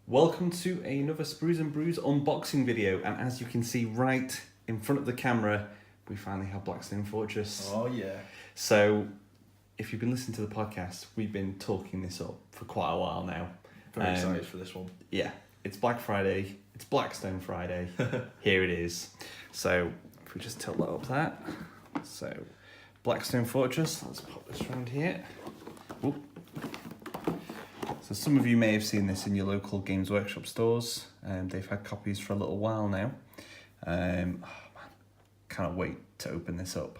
Welcome to another Sprues and Brews unboxing video, and as you can see right in front of the camera, we finally have Blackstone Fortress. Oh yeah. So, if you've been listening to the podcast, we've been talking this up for quite a while now. Very excited for this one. Yeah, it's Black Friday, it's Blackstone Friday, here it is. So, if we just tilt that up there. So, Blackstone Fortress, let's pop this around here. Oop. So some of you may have seen this in your local Games Workshop stores. They've had copies for a little while now. Cannot wait to open this up.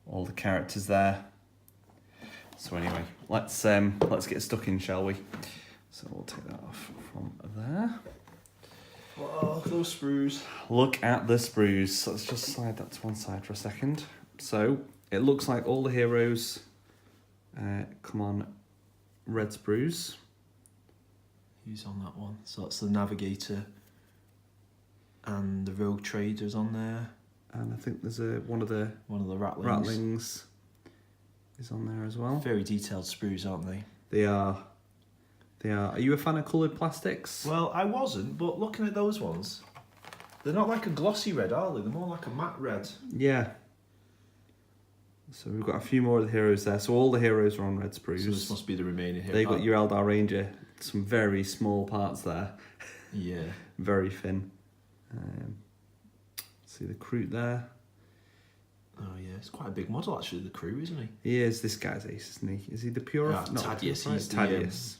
All the characters there. So anyway, let's get stuck in, shall we? So we'll take that off from there. Oh, those sprues. Look at the sprues. Let's just slide that to one side for a second. So it looks like all the heroes come on red sprues. Who's on that one? So that's the Navigator and the Rogue Trader's on there. And I think there's one of the Rattlings is on there as well. Very detailed sprues, aren't they? They are. Are you a fan of coloured plastics? Well, I wasn't, but looking at those ones, they're not like a glossy red, are they? They're more like a matte red. Yeah. So we've got a few more of the heroes there. So all the heroes are on red sprues. So this must be the remaining hero. They've got your Eldar Ranger. Some very small parts there. Yeah. Very thin. See the Kroot there. Oh yeah, it's quite a big model actually, the crew, isn't he? He is. This guy's ace, isn't he? Is he the pure? Thaddeus. He's Thaddeus.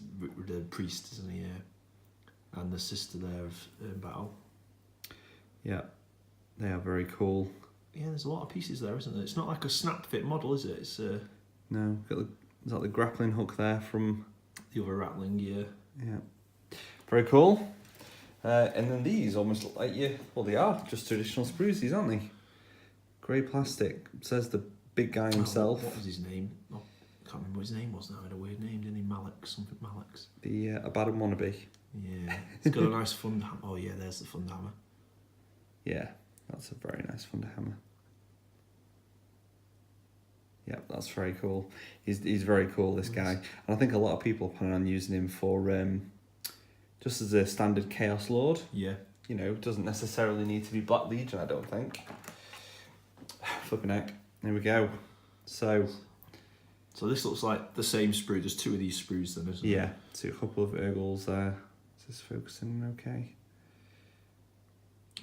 The priest, isn't he? Yeah. And the sister there of battle. Yeah, they are very cool. Yeah, there's a lot of pieces there, isn't there? It's not like a snap fit model, is it? It's No, is that the grappling hook there from the other Rattling, yeah. Yeah, very cool. And then these almost look like well, they are just traditional sprues, these, aren't they? Grey plastic. It says the big guy himself. What was his name? Oh, I can't remember what his name was now. He had a weird name, didn't he? Something Malix. The Abaddon wannabe. Yeah, it's got a nice fund hammer. Oh yeah, there's the fund hammer. Yeah, that's a very nice fund hammer. Yeah, that's very cool. He's very cool, this guy. And I think a lot of people are planning on using him for just as a standard Chaos Lord. Yeah. You know, doesn't necessarily need to be Black Legion, I don't think. Flipping heck. There we go. So this looks like the same sprue. There's two of these sprues then, isn't yeah, so a couple of Urgles there. Is this focusing okay?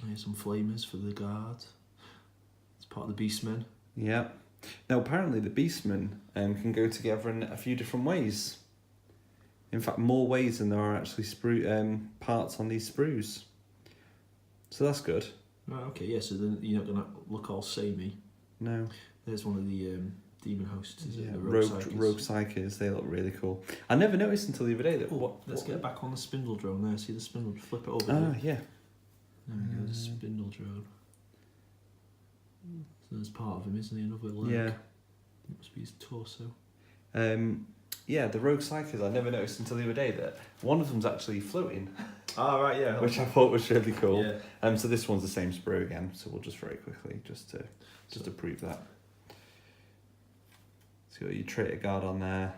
Here's some flamers for the guard. It's part of the Beastmen. Yeah. Now apparently the Beastmen can go together in a few different ways. In fact, more ways than there are actually parts on these sprues. So that's good. Oh, okay, yeah, so then you're not going to look all samey. No. There's one of the demon hosts, is it? The Rogue Psychers, they look really cool. I never noticed until the other day that... Let's get back on the spindle drone there. See the spindle? Flip it over. Ah, yeah. There we go, the spindle drone. So there's part of him, isn't he? Another leg. Yeah. It must be his torso. Yeah, the Rogue Psychers, I never noticed until the other day that one of them's actually floating. Ah, right, yeah. Which I thought was really cool. Yeah. So this one's the same sprue again, so we'll just very quickly, just to prove that. So you've got your Traitor Guard on there.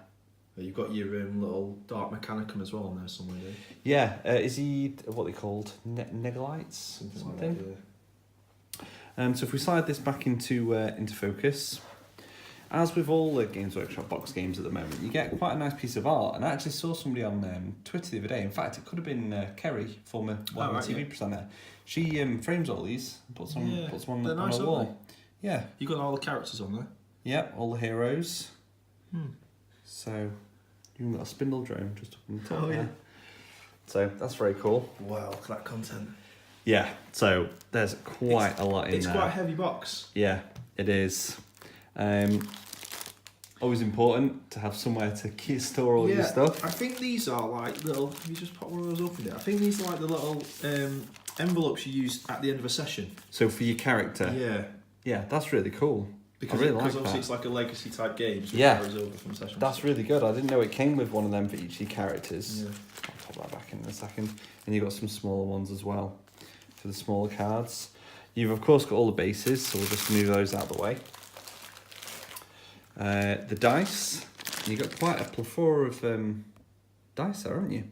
You've got your little Dark Mechanicum as well on there somewhere, do you? Yeah, is he, what are they called? Negalites? Something like that, yeah. So if we slide this back into focus, as with all the Games Workshop box games at the moment, you get quite a nice piece of art. And I actually saw somebody on Twitter the other day. In fact, it could have been Kerry, former Warhammer TV presenter. She frames all these, puts them on nice, the wall. Yeah. You got all the characters on there? Yeah, all the heroes. So you've got a spindle drone just up on the top there. So that's very cool. Wow, look at that content. Yeah, so there's quite a lot in there. It's quite a heavy box. Yeah, it is. Always important to have somewhere to store all your stuff. I think these are like little... Can you just pop one of those open there? I think these are like the little envelopes you use at the end of a session. So for your character? Yeah. Yeah, that's really cool. Because obviously it's like a legacy type game, so it carries over from session. That's really good. I didn't know it came with one of them for each of your characters. Yeah. I'll pop that back in a second. And you've got some smaller ones as well for the smaller cards. You've of course got all the bases, so we'll just move those out of the way. The dice. You've got quite a plethora of dice there, haven't you?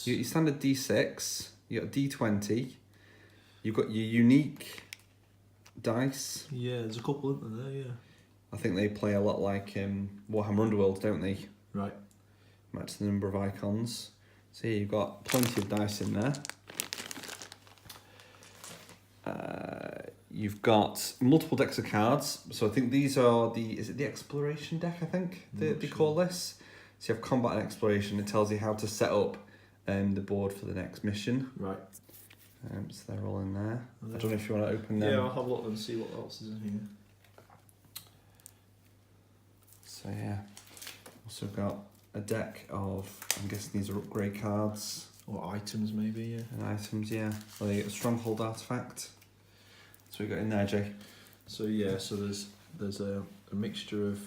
You got your standard D6. You got a D20. You've got your unique dice. Yeah, there's a couple in there. Yeah. I think they play a lot like Warhammer Underworld, don't they? Right. Match the number of icons. So yeah, you've got plenty of dice in there. You've got multiple decks of cards. So I think these are is it the exploration deck, I think they call this. So you have combat and exploration. It tells you how to set up the board for the next mission. Right. So they're all in there. I don't know if you want to open them. Yeah, I'll have a look and see what else is in here. So yeah, also got a deck of, I'm guessing these are upgrade cards. Or items maybe, yeah. And items, yeah. Well, you get a stronghold artifact. So we got in there, Jay. So yeah, so there's a mixture of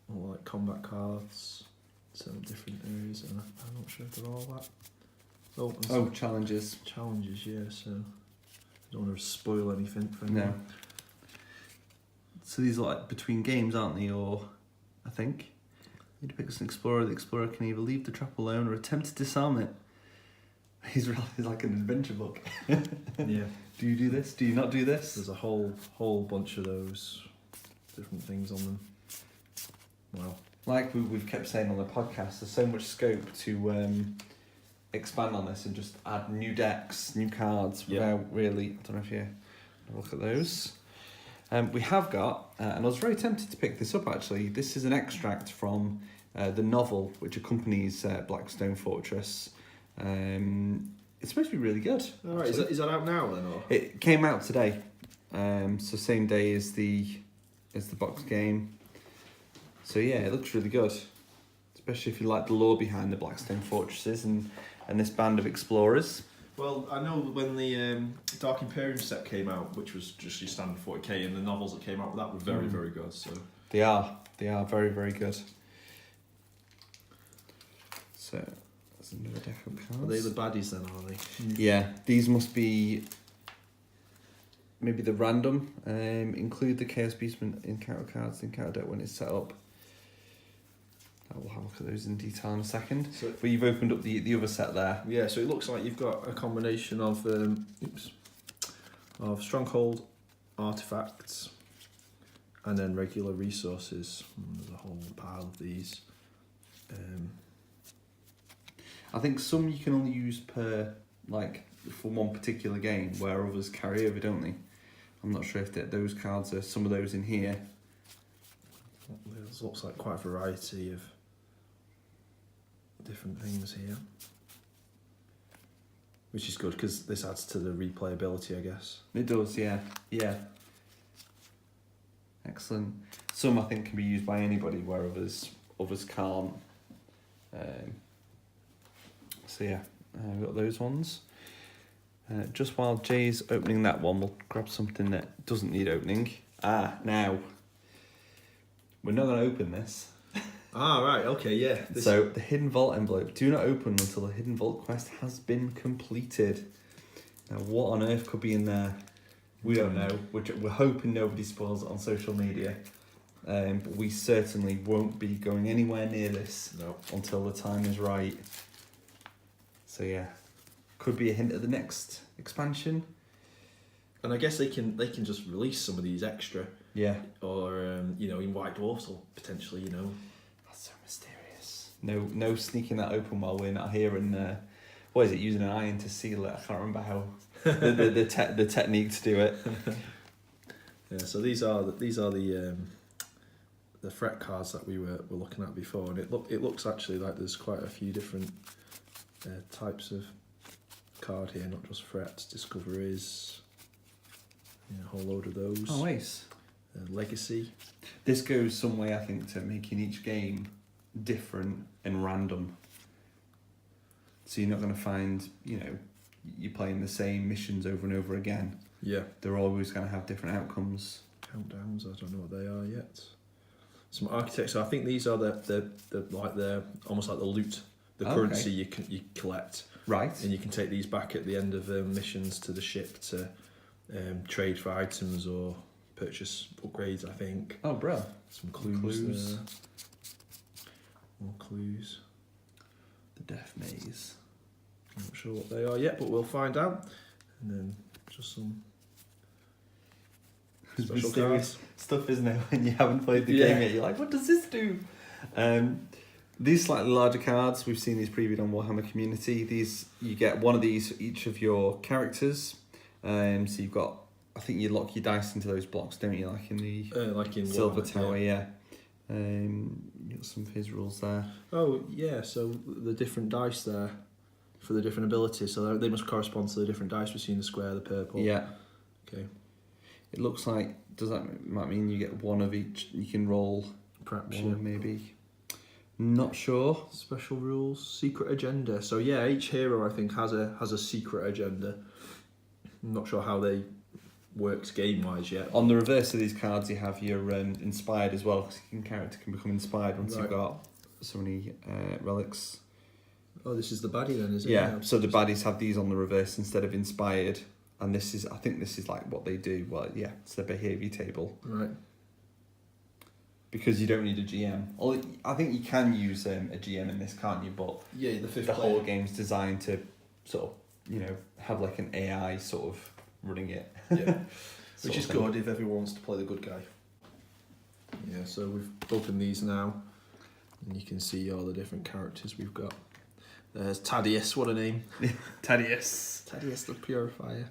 like combat cards, some different areas, and I'm not sure if they're all that. Oh, challenges. Challenges, yeah. So don't want to spoil anything for anyone. No. So these are like between games, aren't they? Or I think you depict as an explorer. The explorer can either leave the trap alone or attempt to disarm it. He's like an adventure book. Yeah. Do you do this? Do you not do this? There's a whole bunch of those different things on them. Wow. Like we've kept saying on the podcast, there's so much scope to expand on this and just add new decks, new cards without really. I don't know if you look at those. We have got, and I was very tempted to pick this up actually. This is an extract from the novel which accompanies Blackstone Fortress. It's supposed to be really good. All right, is that out now then? Or? It came out today, so same day as the box game. So yeah, it looks really good, especially if you like the lore behind the Blackstone Fortresses and this band of explorers. Well, I know when the Dark Imperium set came out, which was just your standard 40k, and the novels that came out with that were very, very good. So they are very, very good. So there's another deck of cards. Are they the baddies then, are they? Yeah, these must be maybe the random. Include the Chaos Beastman encounter cards, the encounter deck when it's set up. We'll have a look at those in detail in a second. So, but you've opened up the other set there. Yeah, so it looks like you've got a combination of stronghold artifacts and then regular resources. There's a whole pile of these. I think some you can only use per for one particular game, where others carry over, don't they? I'm not sure if those cards are some of those in here. It looks like quite a variety of different things here, which is good because this adds to the replayability, I guess. It does, yeah. Excellent. Some I think can be used by anybody, where others can't. So yeah, we've got those ones. Just while Jay's opening that one, we'll grab something that doesn't need opening. Now we're not going to open this. Right, okay, yeah. So the Hidden Vault envelope. Do not open until the Hidden Vault quest has been completed. Now what on earth could be in there? We don't know. We're hoping nobody spoils it on social media. But we certainly won't be going anywhere near this until the time is right. So yeah, could be a hint of the next expansion. And I guess they can just release some of these extra. Yeah. Or in White Dwarfs or potentially, That's so mysterious. No sneaking that open while we're not here, and what is it? Using an iron to seal it. I can't remember how the technique to do it. Yeah. So these are the threat cards that we were looking at before, and it looks actually like there's quite a few different types of card here, not just threats, discoveries. A whole load of those. Oh, nice. Legacy. This goes some way, I think, to making each game different and random. So you're not going to find, you're playing the same missions over and over again. Yeah. They're always going to have different outcomes. Countdowns, I don't know what they are yet. Some architects. I think these are the almost like the loot, the currency you collect. Right. And you can take these back at the end of missions to the ship to trade for items or purchase upgrades, I think. Oh, bro. Some clues. More clues. The Death Maze. I'm not sure what they are yet, but we'll find out. And then just some special Mysterious cards. stuff, isn't it? When you haven't played the game yet, you're like, what does this do? These slightly larger cards, we've seen these previewed on Warhammer Community. These, you get one of these for each of your characters. So you've got, I think you lock your dice into those blocks, don't you? Like in the Like in Silver Warhammer, Tower, yeah. You got some of his rules there. Oh yeah, so the different dice there for the different abilities. So they must correspond to the different dice we see in the square, the purple. Yeah. Okay. It looks like, does that might mean you get one of each? You can roll Perhaps one, yeah. maybe. Not sure. Special rules, secret agenda. So yeah, each hero I think has a secret agenda. I'm not sure how they works game wise yet. On the reverse of these cards, you have your inspired as well, because your character can become inspired once you've got so many relics. Oh, this is the baddie then, is it? Yeah. So the baddies have these on the reverse instead of inspired, and this is, I think this is like what they do. Well, yeah, it's the behaviour table. Right. Because you don't need a GM. Or I think you can use a GM in this, can't you? But Yeah, the fifth the player. whole game's designed to sort of, have like an AI sort of running it. Yeah. Sort Which is of thing. good if everyone wants to play the good guy. Yeah, so we've opened these now, and you can see all the different characters we've got. There's Thaddeus, what a name. Thaddeus. Thaddeus the Purifier.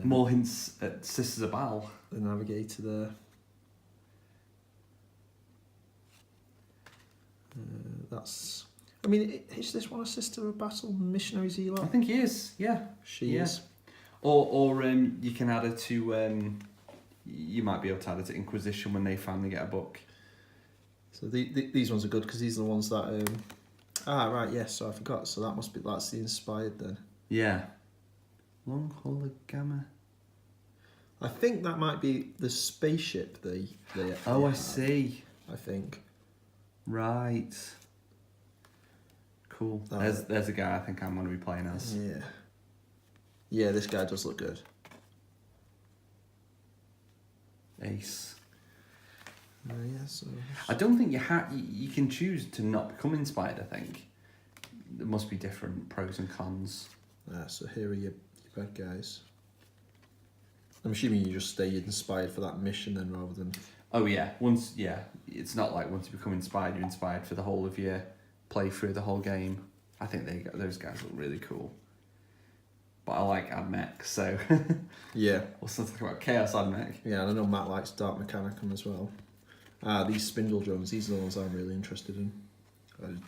More hints at Sisters of Baal. The Navigator there. That's... I mean, is this one a Sister of Battle Missionary I Zealot? think he is, yeah. She is. Or you can add it to, you might be able to add it to Inquisition when they finally get a book. So these ones are good because these are the ones that... right, yes, so I forgot. So that's the inspired then. Yeah. Long Haul Gamma. I think that might be the spaceship they Oh, I have, see. I think. Right. Cool. Oh, There's a guy I think I'm going to be playing as. Yeah. Yeah, this guy does look good. Ace. Yeah, so... I don't think you can choose to not become inspired, I think. There must be different pros and cons. So here are your bad guys. I'm assuming you just stay inspired for that mission then rather than... Oh yeah, it's not like once you become inspired, you're inspired for the whole of your playthrough, the whole game. I think those guys look really cool. But I like Admech, so... Yeah. What's something about Chaos Admech? Yeah, and I know Matt likes Dark Mechanicum as well. These spindle drones, these are the ones I'm really interested in.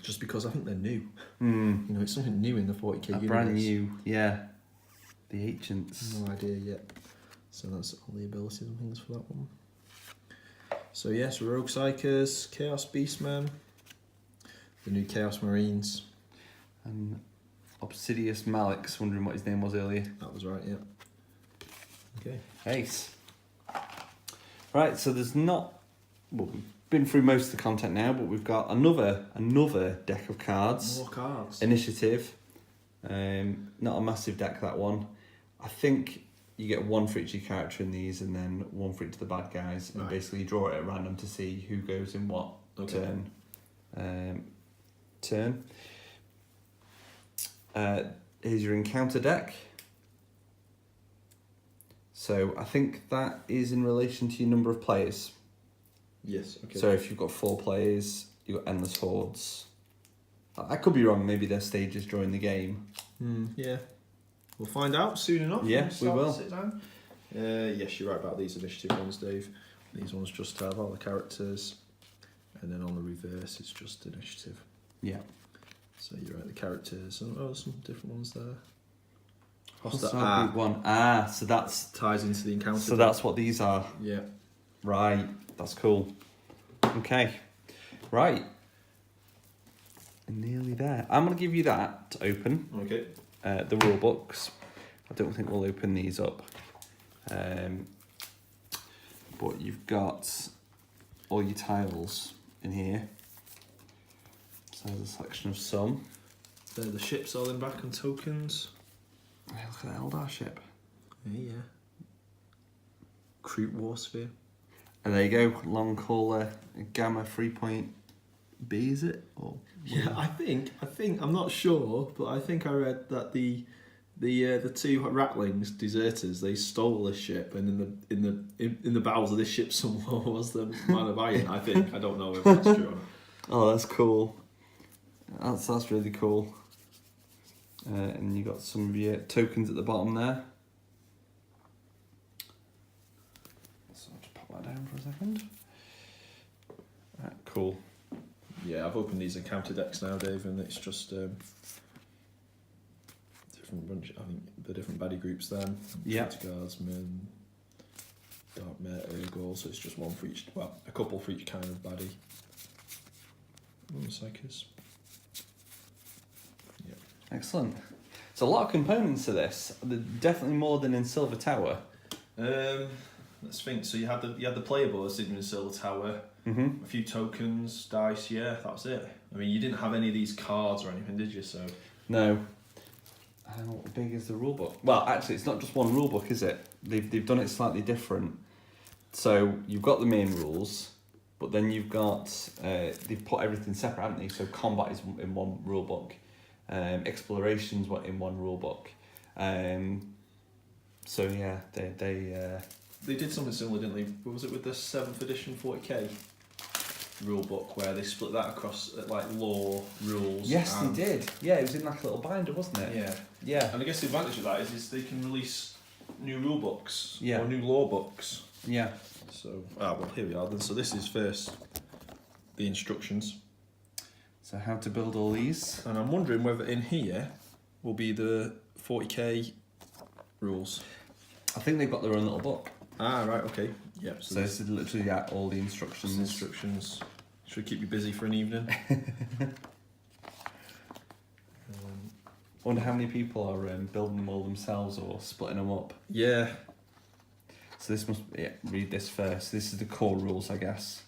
Just because I think they're new. It's something new in the 40k universe. Brand new, yeah. The Ancients. No idea yet. So that's all the abilities and things for that one. So yes, Rogue Psychers, Chaos Beastmen, the new Chaos Marines. And Obsidious Malix, wondering what his name was earlier. That was right, yeah. Okay. Ace. Right, so there's not... Well, we've been through most of the content now, but we've got another deck of cards. More cards. Initiative. Not a massive deck, that one. I think you get one for each of your character in these, and then one for each of the bad guys, and basically you draw it at random to see who goes in what turn. Here's your encounter deck. So I think that is in relation to your number of players. Yes, okay. So if you've got 4 players, you've got Endless Hordes. I could be wrong, maybe they're stages during the game. Yeah. We'll find out soon enough. Yeah, we will. Sit down. Yes, you're right about these initiative ones, Dave. These ones just have all the characters, and then on the reverse it's just initiative. Yeah. So you're right, the characters. Oh, there's some different ones there. Hostile Group 1. So that's... ties into the encounter. So that's what these are. Yeah. Right, that's cool. Okay, right. Nearly there. I'm going to give you that to open. Okay. The rule books. I don't think we'll open these up. But you've got all your tiles in here. So there's a selection of some. There are the ships all in back and tokens. Hey, look at the Eldar ship. Yeah. Creep Warsphere. And there you go, long cooler, gamma 3.0 B, is it? Or Yeah, I think I'm not sure, but I think I read that the two ratlings deserters, they stole this ship, and in the bowels of this ship somewhere was the man of iron. I think, I don't know if that's true or not. Oh, that's cool. That's really cool. And you got some of your tokens at the bottom there. So I'll just pop that down for a second. Right, cool. Yeah, I've opened these encounter decks now, Dave, and it's just different bunch. I think the different baddie groups then. Yeah. Guardsmen, Dark Mare, Urgol, so it's just one for each. Well, a couple for each kind of baddie. Psychers. Yeah. Excellent. It's a lot of components to this. Definitely more than in Silver Tower. Let's think. So you had the player boards, didn't you, in Silver Tower? Mm-hmm. A few tokens, dice. Yeah, that was it. I mean, you didn't have any of these cards or anything, did you? So No. How big is the rulebook? Well, actually, it's not just one rulebook, is it? They've done it slightly different. So you've got the main rules, but then you've got they've put everything separate, haven't they? So combat is in one rulebook, exploration's in one rulebook. So yeah, they did something similar, didn't they? What was it with the 7th edition 40k rulebook where they split that across like lore, rules? Yes, they did. Yeah, it was in like a little binder, wasn't it? Yeah. Yeah. And I guess the advantage of that is they can release new rule books Yeah. or new lore books. Yeah. So, well, here we are then. So this is first the instructions. So how to build all these? And I'm wondering whether in here will be the 40k rules. I think they've got their own little book. Ah, right, okay. Yep. So this is literally all the instructions. Instructions. Should keep you busy for an evening. I wonder how many people are building them all themselves or splitting them up. Yeah. So this must read this first. This is the core rules, I guess.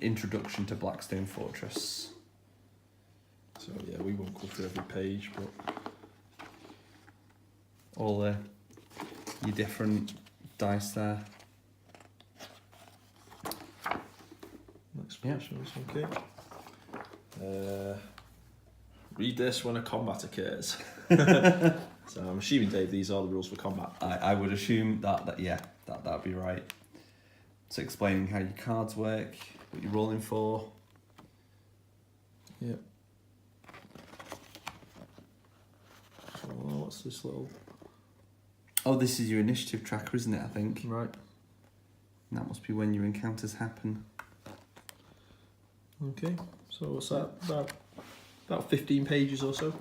Introduction to Blackstone Fortress. So yeah, we won't go through every page, but all your different dice there. exploration was okay. Read this when a combat occurs. So I'm assuming, Dave, these are the rules for combat. I would assume that'd be right. So explaining how your cards work, what you're rolling for. Yep. So what's this little? Oh, this is your initiative tracker, isn't it? I think. Right. And that must be when your encounters happen. Okay. So what's that? About 15 pages or so.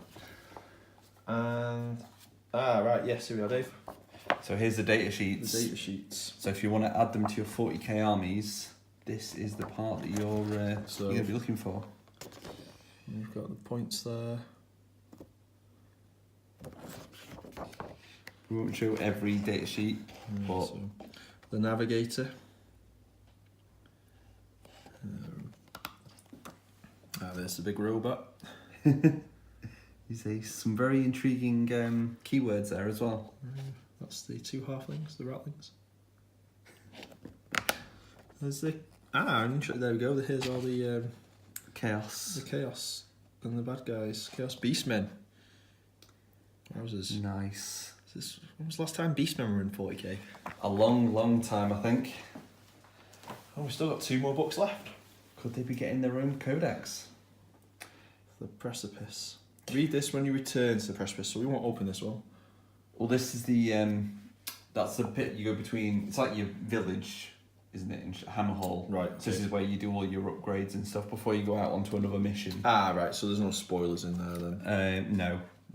And right, yes, here we are, Dave. So here's the data sheets. The data sheets. So if you want to add them to your 40k armies, this is the part that you're going to be looking for. You've got the points there. We won't show every data sheet, but So the navigator. There's the big robot. you see some very intriguing keywords there as well. That's the two halflings, the ratlings. There's the there we go. Here's all the Chaos. chaos and the bad guys. Chaos beastmen. Wowzers. Nice. When was the last time beastmen were in 40k? A long time, I think. Oh, we've still got 2 more books left. Could they be getting their own codex? The precipice. Read this when you return to the precipice. So we won't open this one. Well, this is the that's the pit you go between. It's like your village, isn't it, in Hammerhall? Right. So this is where you do all your upgrades and stuff before you go out onto another mission. Right. So there's no spoilers in there then.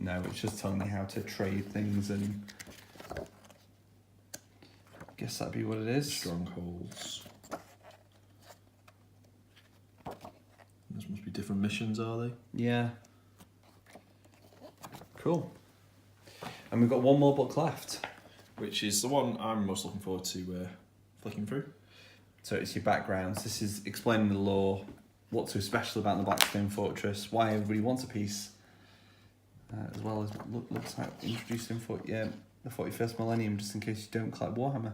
No, it's just telling you how to trade things and. I guess that'd be what it is. Strongholds. Those must be different missions, are they? Yeah. Cool. And we've got one more book left. Which is the one I'm most looking forward to flicking through. So it's your backgrounds. This is explaining the lore, what's so special about the Blackstone Fortress, why everybody wants a piece, as well as looks like introducing the 41st millennium, just in case you don't collect Warhammer.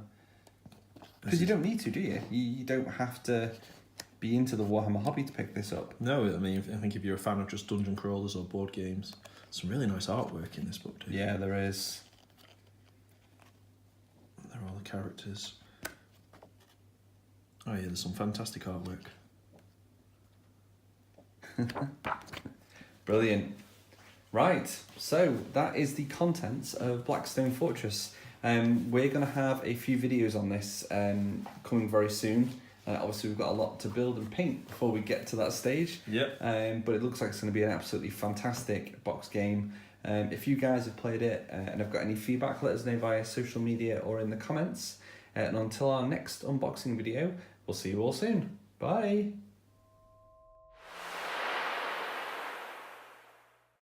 Because you don't need to, do you? You don't have to be into the Warhammer hobby to pick this up. No, I mean, I think if you're a fan of just dungeon crawlers or board games, some really nice artwork in this book too. Yeah, there is. There are all the characters. Oh yeah, there's some fantastic artwork. Brilliant. Right, so that is the contents of Blackstone Fortress. We're going to have a few videos on this coming very soon. Obviously, we've got a lot to build and paint before we get to that stage. Yep. But it looks like it's going to be an absolutely fantastic box game. If you guys have played it and have got any feedback, let us know via social media or in the comments. And until our next unboxing video, we'll see you all soon. Bye.